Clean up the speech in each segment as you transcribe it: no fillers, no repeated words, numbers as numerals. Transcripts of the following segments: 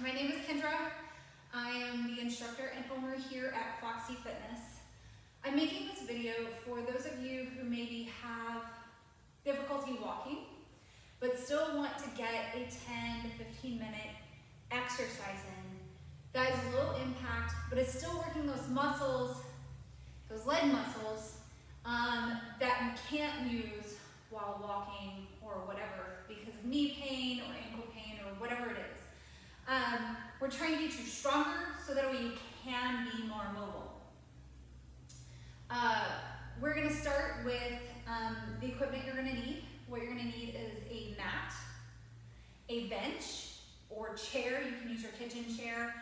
My name is Kendra. I am the instructor and owner here at Foxy Fitness. I'm making this video for those of you who maybe have difficulty walking, but still want to get a 10 to 15 minute exercise in. That is low impact, but it's still working those muscles, those leg muscles, that you can't use while walking or whatever because of knee pain or ankle pain or whatever it is. We're trying to get you stronger so that way you can be more mobile. We're going to start with the equipment you're going to need. What you're going to need is a mat, a bench or chair. You can use your kitchen chair,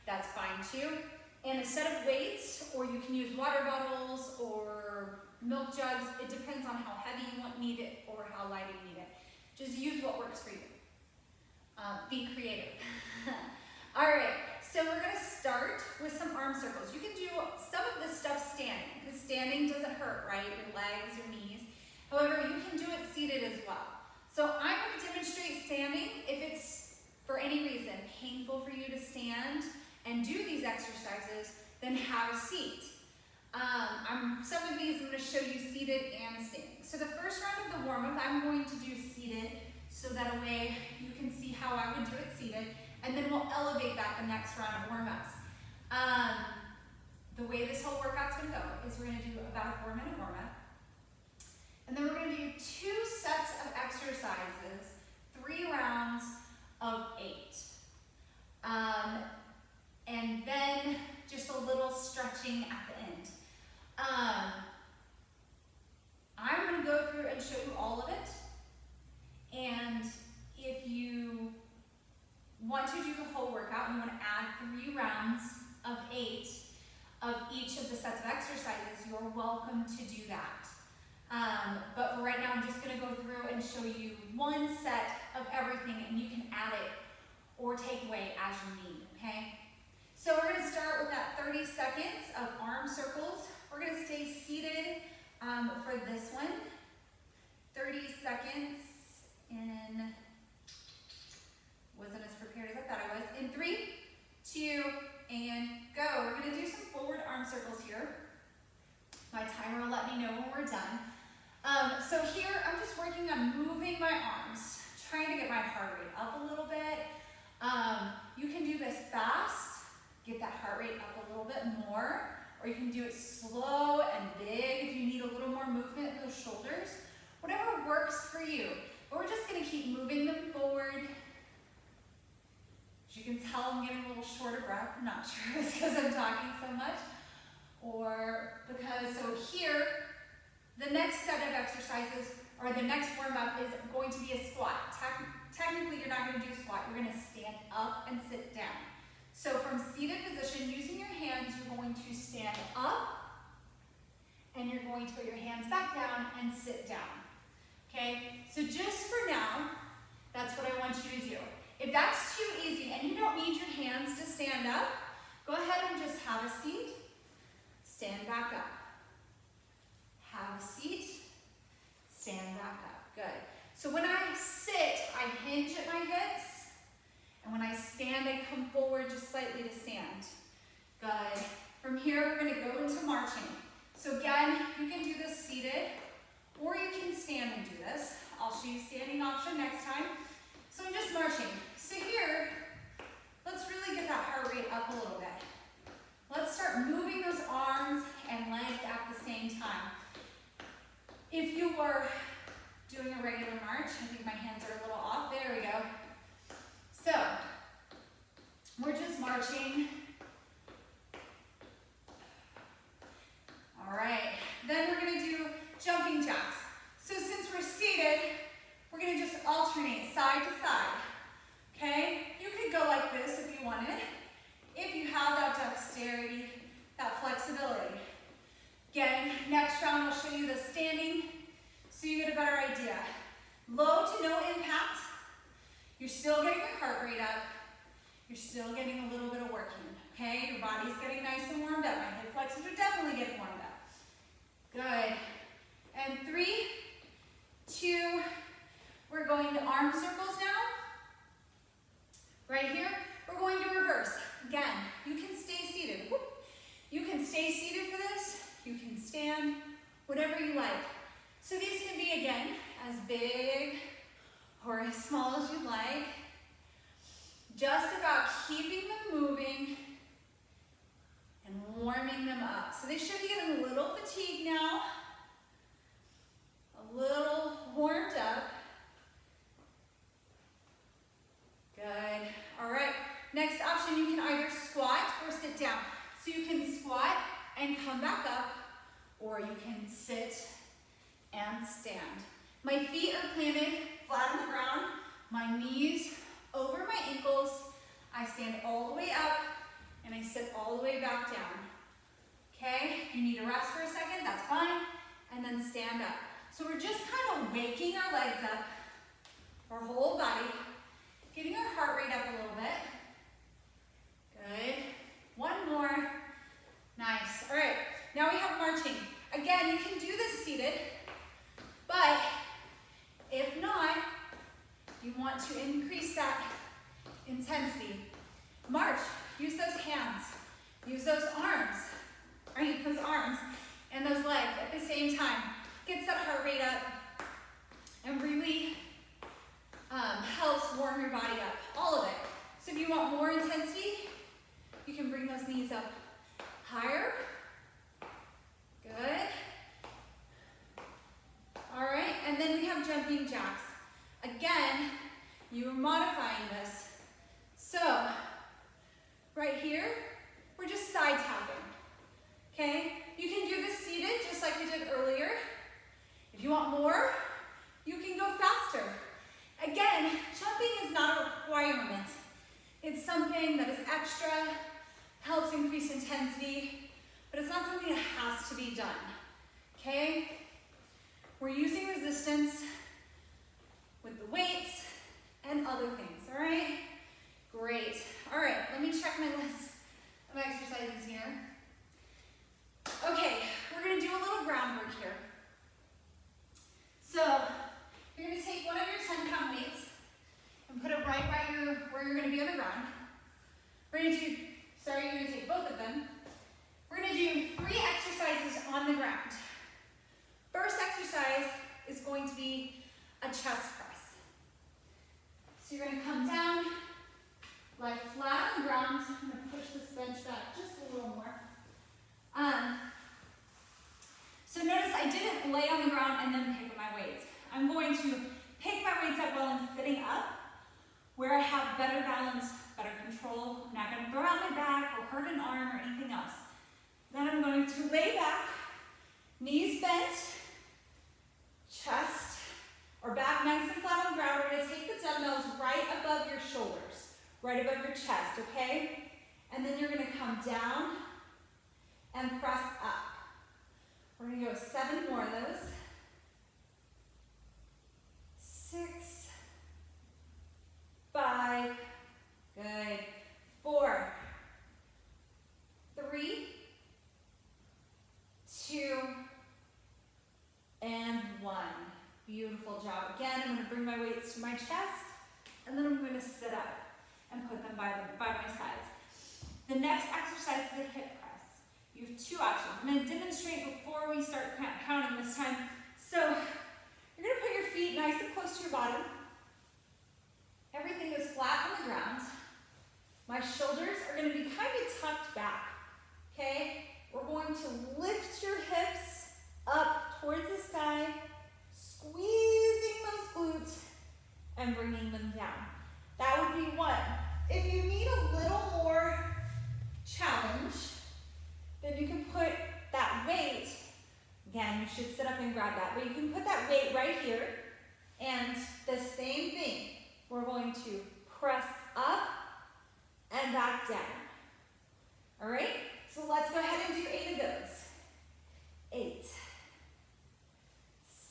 that's fine too. And a set of weights, or you can use water bottles or milk jugs. It depends on how heavy you need it or how light you need it. Just use what works for you. Be creative. All right, so we're gonna start with some arm circles. You can do some of this stuff standing, because standing doesn't hurt, right? Your legs, your knees. However, you can do it seated as well. So I'm gonna demonstrate standing. If it's, for any reason, painful for you to stand and do these exercises, then have a seat. Some of these I'm gonna show you seated and standing. So the first round of the warm-up, I'm going to do seated, so that a way you can see how I would do it seated, and then we'll elevate that the next round of warm-ups. The way this whole workout's gonna go is we're gonna do about a 4-minute warm-up, and then we're gonna do 2 sets of exercises, 3 rounds of 8. And then just a little stretching at the end. I'm gonna go through and show you all of it. And if you want to do the whole workout, you want to add 3 rounds of 8 of each of the sets of exercises, you're welcome to do that. But for right now, I'm just going to go through and show you 1 set of everything, and you can add it or take away as you need, okay? So we're going to start with that 30 seconds of arm circles. We're going to stay seated for this one. 30 seconds. In, wasn't as prepared as I thought I was. In 3, 2, and go. We're going to do some forward arm circles here. My timer will let me know when we're done. So here I'm just working on moving my arms, trying to get my heart rate up a little bit. You can do this fast, get that heart rate up a little bit more, or you can do it slow and big if you need a little more movement in those shoulders. Whatever works for you. But we're just going to keep moving them forward. As you can tell, I'm getting a little short of breath. I'm not sure it's because I'm talking so much, or because, so here, the next set of exercises, or the next warm-up is going to be a squat. Technically, you're not going to do a squat. You're going to stand up and sit down. So from seated position, using your hands, you're going to stand up, and you're going to put your hands back down and sit down. Okay, so just for now, that's what I want you to do. If that's too easy and you don't need your hands to stand up, go ahead and just have a seat, stand back up. Have a seat, stand back up. Good. So when I sit, I hinge at my hips, and when I stand, I come forward just slightly to stand. Good. From here, we're going to go into marching. So again, you can do this seated, or you can stand and do this. I'll show you standing option next time. So I'm just marching. So here, let's really get that heart rate up a little bit. Let's start moving those arms and legs at the same time. If you were doing a regular march, I think my hands are a little off. There we go. So, we're just marching. All right, then we're gonna do jumping jacks. So since we're seated, we're gonna just alternate side to side, okay? You could go like this if you wanted, if you have that dexterity, that flexibility. Again, next round I'll show you the standing so you get a better idea. Low to no impact. You're still getting your heart rate up. You're still getting a little bit of working, okay? Your body's getting nice and warmed up. My hip flexors are definitely getting warmed up. Good. And 3, 2, we're going to arm circles now. Right here, we're going again, you can stay seated. Whoop. You can stay seated for this. You can stand, whatever you like. So these can be, again, as big or as small as you like. Just about keeping them moving and warming them up. So they should be getting a little fatigued now, a little warmed up. Good. All right. Next option, you can either squat or sit down. So you can squat and come back up, or you can sit and stand. My feet are planted flat on the ground, my knees over my ankles. I stand all the way up and I sit all the way back down. Okay, if you need to rest for a second, that's fine. And then stand up. So we're just kind of waking our legs up, our whole body, getting our heart rate up a little bit. Good. One more. Nice. All right, now we have marching. Again, you can do this seated, but if not, you want to increase that intensity. March. Use those hands. Use those arms. Right? Those arms and those legs at the same time. Gets that heart rate up and really helps warm your body up. All of it. So if you want more intensity, you can bring those knees up higher. Good. All right, and then we have jumping jacks. Again, you are modifying this. So, right here, we're just side tapping. Okay? You can do this seated just like we did earlier. If you want more, you can go faster. Again, jumping is not a requirement. It's something that is extra, helps increase intensity, but it's not something that has to be done. Okay? We're using resistance with the weights and other things, all right? Great. All right, let me check my list of exercises here. Okay, we're gonna do a little groundwork here. So, you're gonna take one of your 10-pound weights and put it right where you're gonna be on the ground. We're gonna take both of them. We're gonna do 3 exercises on the ground. First exercise is going to be a chest press. So you're gonna come down, lie flat on the ground. I'm gonna push this bench back just a little more. So notice I didn't lay on the ground and then pick up my weights. I'm going to pick my weights up while I'm sitting up, where I have better balance, better control. I'm not gonna throw out my back or hurt an arm or anything else. Then I'm going to lay back, knees bent, chest or back nice and flat on the ground. We're gonna take the dumbbells right above your shoulders, right above your chest, okay? And then you're gonna come down and press up. We're gonna go 7 more of those. 6, 5, good. 4, 3, 2, and 1. Beautiful job. Again, I'm gonna bring my weights to my chest, and then I'm gonna sit up and put them by my sides. The next exercise is a hip press. You have 2 options. I'm gonna demonstrate before we start counting this time. So, you're gonna put your feet nice and close to your bottom. Everything is flat on the ground. My shoulders are gonna be kind of tucked back, okay? We're going to lift your hips up towards the sky, squeezing those glutes and bringing them down. That would be 1. If you need a little more challenge, then you can put that weight, again, you should sit up and grab that, but you can put that weight right here, and the same thing. We're going to press up and back down. All right? So let's go ahead and do 8 of those. 8,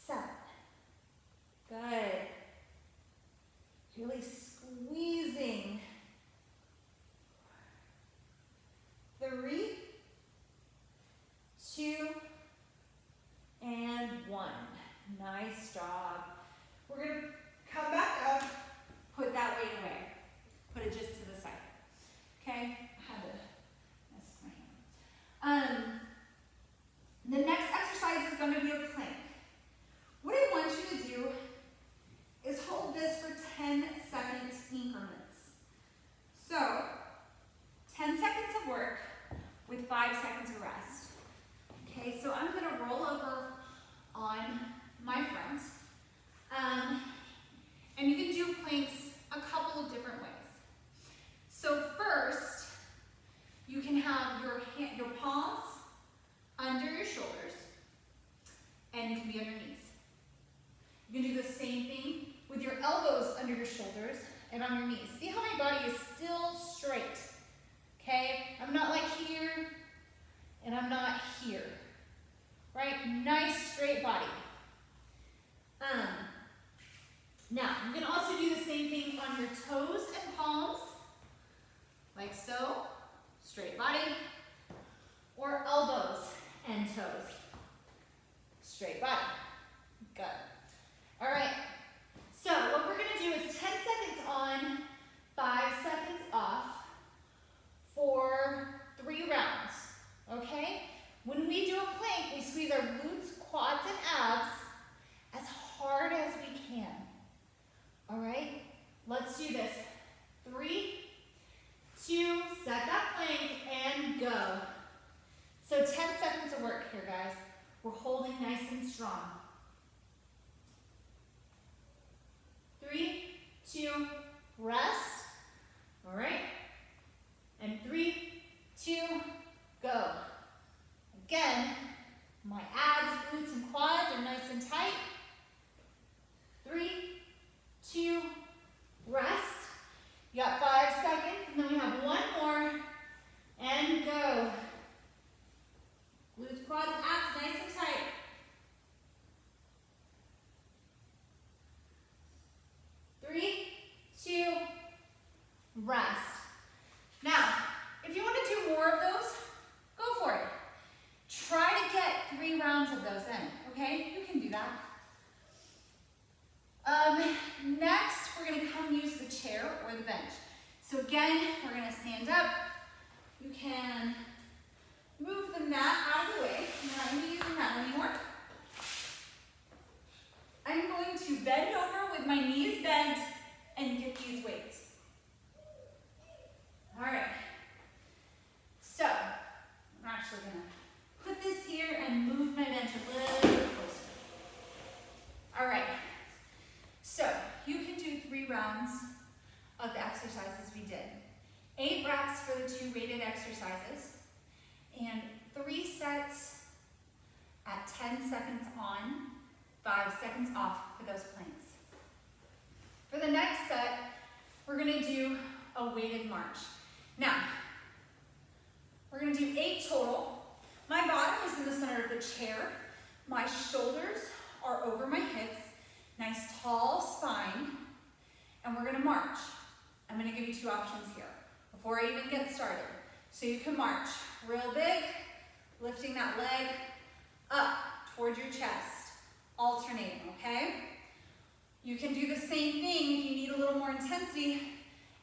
7, good. Really squeezing. 3, 2, and 1. Nice job. We're gonna come back up, put that weight away. Put it just to the side. Okay? 5 seconds of rest. Okay, so I'm gonna roll over on my front. And you can do planks a couple of different ways. So first, you can have your palms under your shoulders, and you can be on your knees. You can do the same thing with your elbows under your shoulders and on your knees. See how my body is still straight, okay? I'm not like here, and I'm not here, right? Nice straight body. Now, you can also do the same thing on your toes and palms, like so, straight body, or elbows and toes, straight body. Good. All right, so what we're gonna do is 10 seconds on, 5 seconds off for 3 rounds, okay? When we do a plank, we squeeze our glutes, quads, and abs as hard as we can. All right, let's do this. 3, 2, set that plank, and go. So 10 seconds of work here, guys. We're holding nice and strong. 3, 2, rest. All right, and 3, 2, go. Again, my abs, glutes, and quads are nice and tight. 3, 2, rest. You got 5 seconds, and then we have 1 more, and go. Glutes, quads, abs, nice and tight. 3, 2, rest. Now, if you want to do more of those, go for it. Try to get 3 rounds of those in, okay? You can do that. Next, we're going to come use the chair or the bench. So again, we're going to stand up. You can move the mat out of the way. I'm not going to use the mat anymore. I'm going to bend over with my knees bent and get these weights. All right. So, I'm actually going to put this here and move my bench a little bit closer. All right. So, you can do 3 rounds of the exercises we did. 8 reps for the 2 weighted exercises, and 3 sets at 10 seconds on, 5 seconds off for those planks. For the next set, we're gonna do a weighted march. Now, we're gonna do 8 total. My bottom is in the center of the chair. My shoulders are over my hips. Nice tall spine, and we're gonna march. I'm gonna give you 2 options here before I even get started. So you can march real big, lifting that leg up towards your chest, alternating, okay? You can do the same thing if you need a little more intensity,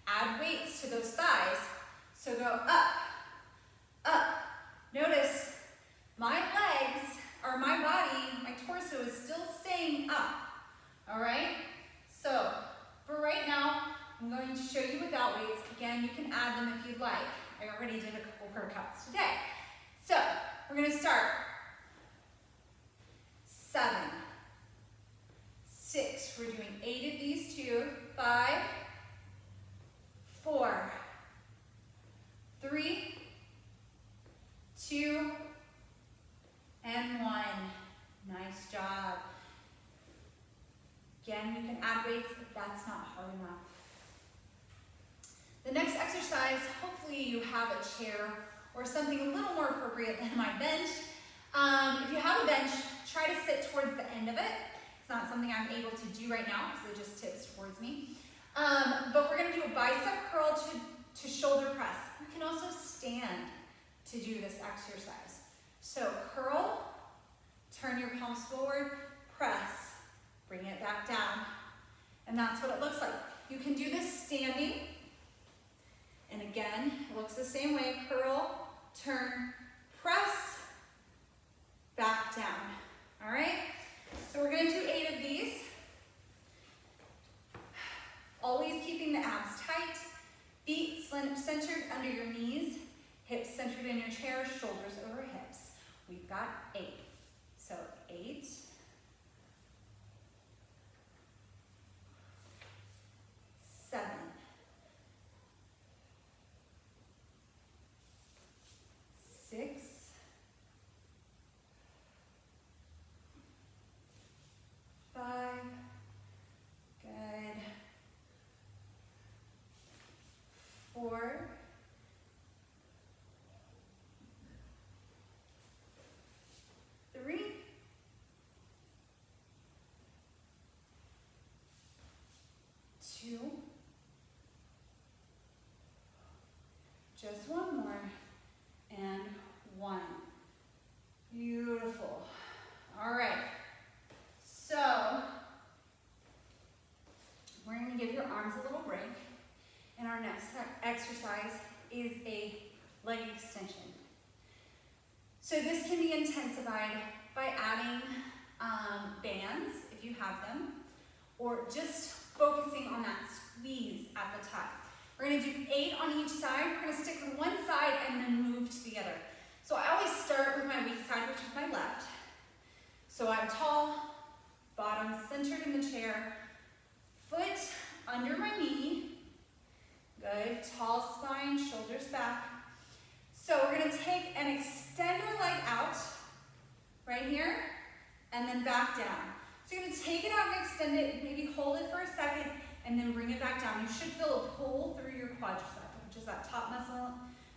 add weights to those thighs. So go up, up. Notice my legs, or my body, my torso is still staying up. All right, so for right now, I'm going to show you without weights. Again, you can add them if you'd like. I already did a couple workouts today. So we're gonna start. 7, 6, we're doing 8 of these 2, 5, 4, 3, 2, and 1. Nice job. Again, you can add weights if that's not hard enough. The next exercise, hopefully you have a chair or something a little more appropriate than my bench. If you have a bench, try to sit towards the end of it. It's not something I'm able to do right now because it just tips towards me. But we're gonna do a bicep curl to shoulder press. You can also stand to do this exercise. So curl, turn your palms forward, press, bring it back down. And that's what it looks like. You can do this standing. And again, it looks the same way. Curl, turn, press, back down. All right? So we're going to do 8 of these. Always keeping the abs tight. Feet centered under your knees. Hips centered in your chair, shoulders over hips. We've got 8. So 8, 7, 6, 5, good, 4, 3, 2, just one more, and 1. Beautiful. All right. So, we're going to give your arms a little break. And our next exercise is a leg extension. So this can be intensified by adding bands, if you have them, or just focusing on that squeeze at the top. We're going to do 8 on each side. We're going to stick with one side and then move to the other. So I always start with my weak side, which is my left. So I'm tall, bottom centered in the chair, foot under my knee. Good, tall spine, shoulders back. So we're going to take and extend our leg out, right here, and then back down. So you're going to take it out and extend it, maybe hold it for a second, and then bring it back down. You should feel a pull through your quadricep, which is that top muscle,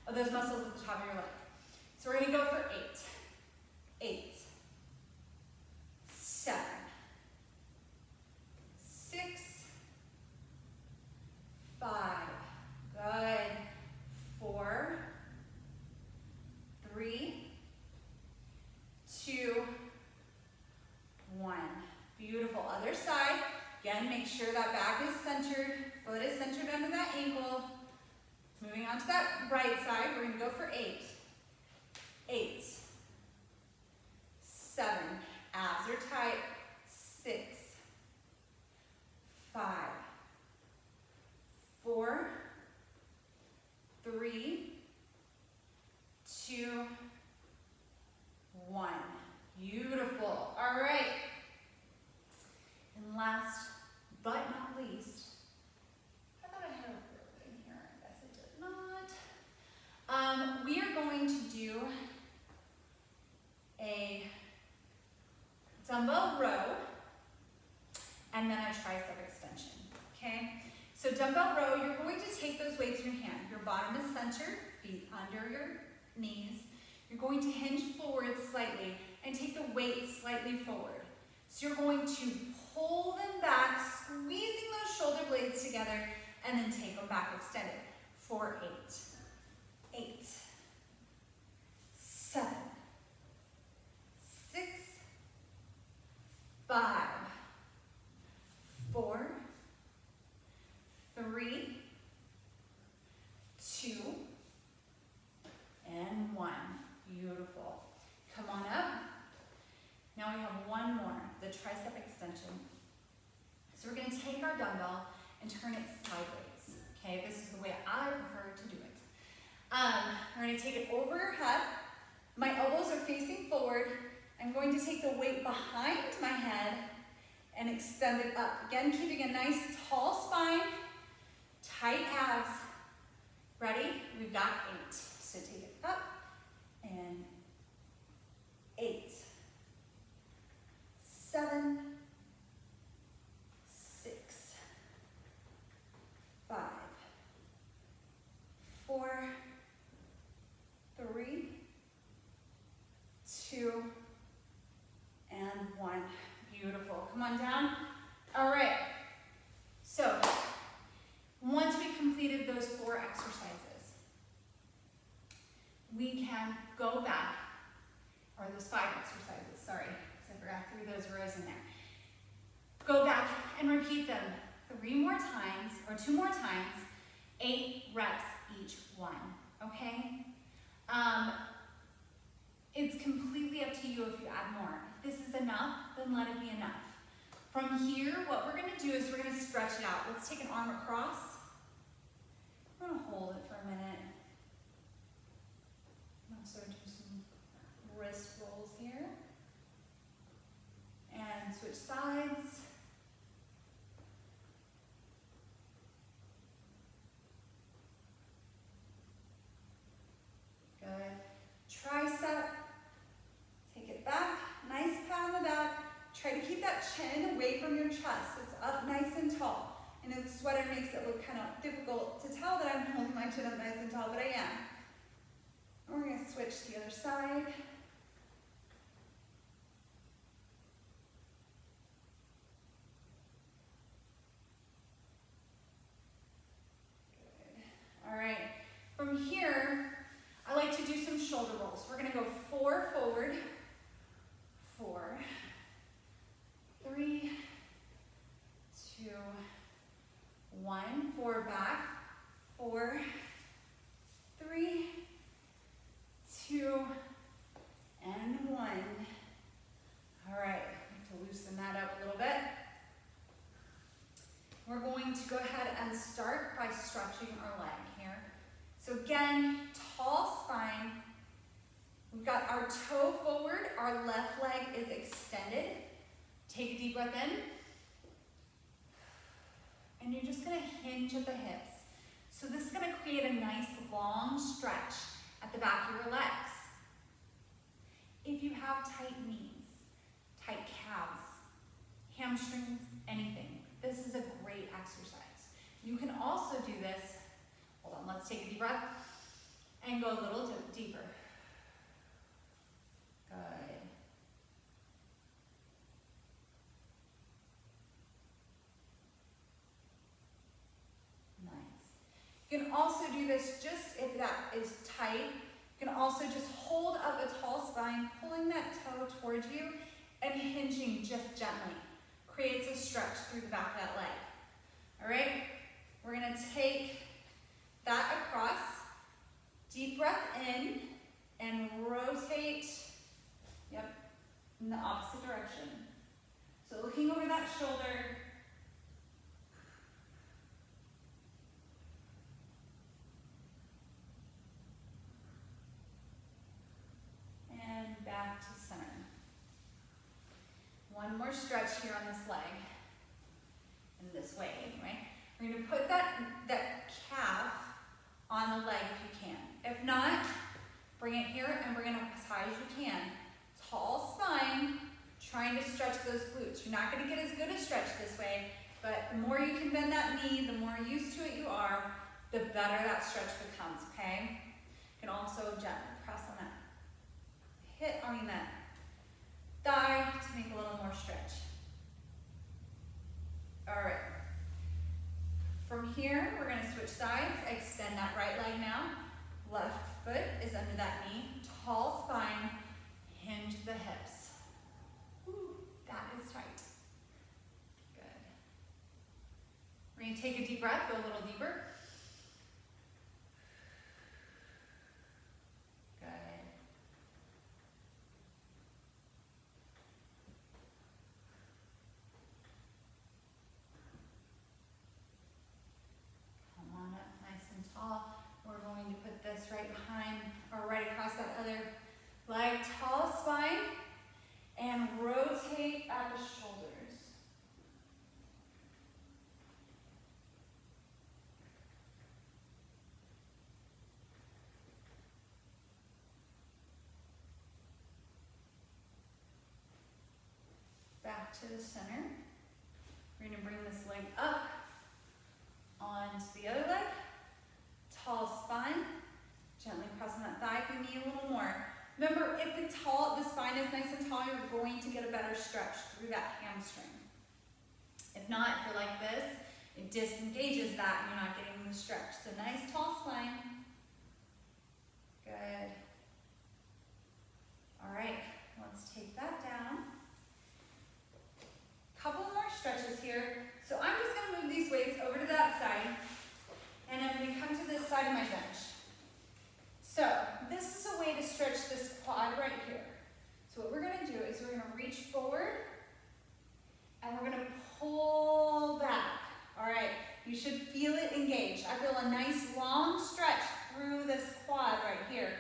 of those muscles at the top of your leg. So we're going to go for 8. 8, 7, 6, 5, good, 4, 3, 2, 1. Beautiful. Other side. Again, make sure that back is centered, foot is centered under that ankle. Moving on to that right side, we're going to go for 8. 8, 7, abs are tight, 6, 5, 4, 3, 2, 1. Beautiful. All right. And last but not least, I thought I had a row in here. I guess I did not. We are going to do a dumbbell row and then a tricep extension. Okay? So dumbbell row, you're going to take those weights in your hand. Your bottom is centered, feet under your knees. You're going to hinge forward slightly and take the weight slightly forward. So you're going to pull them back, squeezing those shoulder blades together, and then take them back extended for 8. 8, 7, 6, 5, 4, 3, 2, and 1. Beautiful. Come on up. Now we have one more, the tricep extension. So we're going to take our dumbbell and turn it sideways. Okay, this is the way I prefer to do it. We're going to take it over your head. My elbows are facing forward. I'm going to take the weight behind my head and extend it up. Again, keeping a nice tall spine, tight abs. Ready? We've got 8. So take it up and 8, 7, 6, 5, 4, 3, 2, and 1. Beautiful. Come on down. All right. So, once we've completed those 4 exercises, we can go back, or those 5 exercises, sorry, because I forgot 3 of those rows in there. Go back and repeat them 3 more times, or 2 more times, 8 reps each one, okay? It's completely up to you if you add more. If this is enough, then let it be enough. From here, what we're gonna do is we're gonna stretch it out. Let's take an arm across. I'm gonna hold it for a minute. from your chest. It's up nice and tall. And the sweater makes it look kind of difficult to tell that I'm holding my chin up nice and tall, but I am. And we're going to switch to the other side. Good. All right. From here, I like to do some shoulder rolls. We're going to go 4 forward, 4, 3, 2, 1, 4 back, 4, 3, 2, and 1. All right, I have to loosen that up a little bit. We're going to go ahead and start by stretching our leg here. So again, tall spine. We've got our toe forward, our left leg is extended. Take a deep breath in. And you're just gonna hinge at the hips. So this is gonna create a nice long stretch at the back of your legs. If you have tight knees, tight calves, hamstrings, anything, this is a great exercise. You can also do this, hold on, let's take a deep breath, and go a little deeper. Good. Nice. You can also do this just if that is tight. You can also just hold up a tall spine, pulling that toe towards you and hinging just gently. Creates a stretch through the back of that leg. All right? We're gonna take that across. Deep breath in and rotate, yep, in the opposite direction. So looking over that shoulder. And back to center. One more stretch here on this leg. In this way, anyway. We're going to put that calf on the leg if you can. If not, bring it here and bring it up as high as you can. Tall spine, trying to stretch those glutes. You're not going to get as good a stretch this way, but the more you can bend that knee, the more used to it you are, the better that stretch becomes, okay? You can also gently press on that that thigh to make a little more stretch. All right. From here, we're going to switch sides. Extend that right leg now. Left foot is under that knee. Tall spine. Hinge the hips. Ooh, that is tight. Good. We're going to take a deep breath, go a little deeper. Good. Come on up nice and tall. We're going to put this right behind, or right across that other leg. Tall spine, and rotate at the shoulders. Back to the center. We're going to bring this leg up onto the other leg. Tall spine. Gently press on that thigh if you need a little more. Remember, if the spine is nice and tall, you're going to get a better stretch through that hamstring. If not, if you're like this, it disengages that and you're not getting the stretch. So nice tall spine. Good. All right, let's take that down. Couple more stretches here. So I'm just going to move these weights over to that side, and I'm going to come to this side of my bench. So this is a way to stretch this quad right here. So what we're going to do is we're going to reach forward, and we're going to pull back. All right, you should feel it engage. I feel a nice long stretch through this quad right here,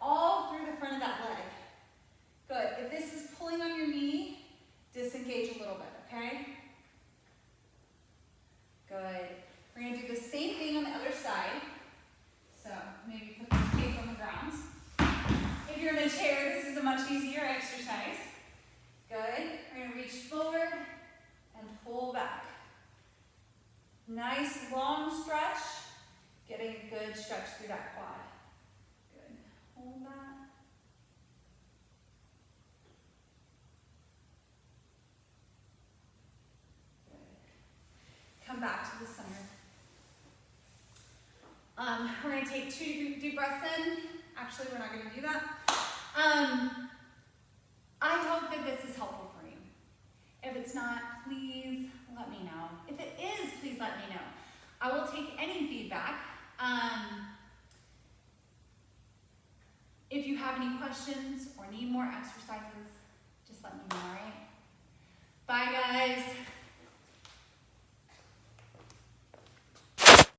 all through the front of that leg. Good. If this is pulling on your knee, disengage a little bit, okay? Good. We're going to do the same thing on the other side. So maybe put the feet on the ground. If you're in a chair, this is a much easier exercise. Good. We're going to reach forward and and pull back. Nice long stretch, getting a good stretch through that quad. Good, hold that. Good. Come back to the center. We're gonna take 2 deep breaths in. Actually, we're not gonna do that. I hope that this is helpful for you. If it's not, please let me know. If it is, please let me know. I will take any feedback. If you have any questions or need more exercises, just let me know, all right? Bye, guys.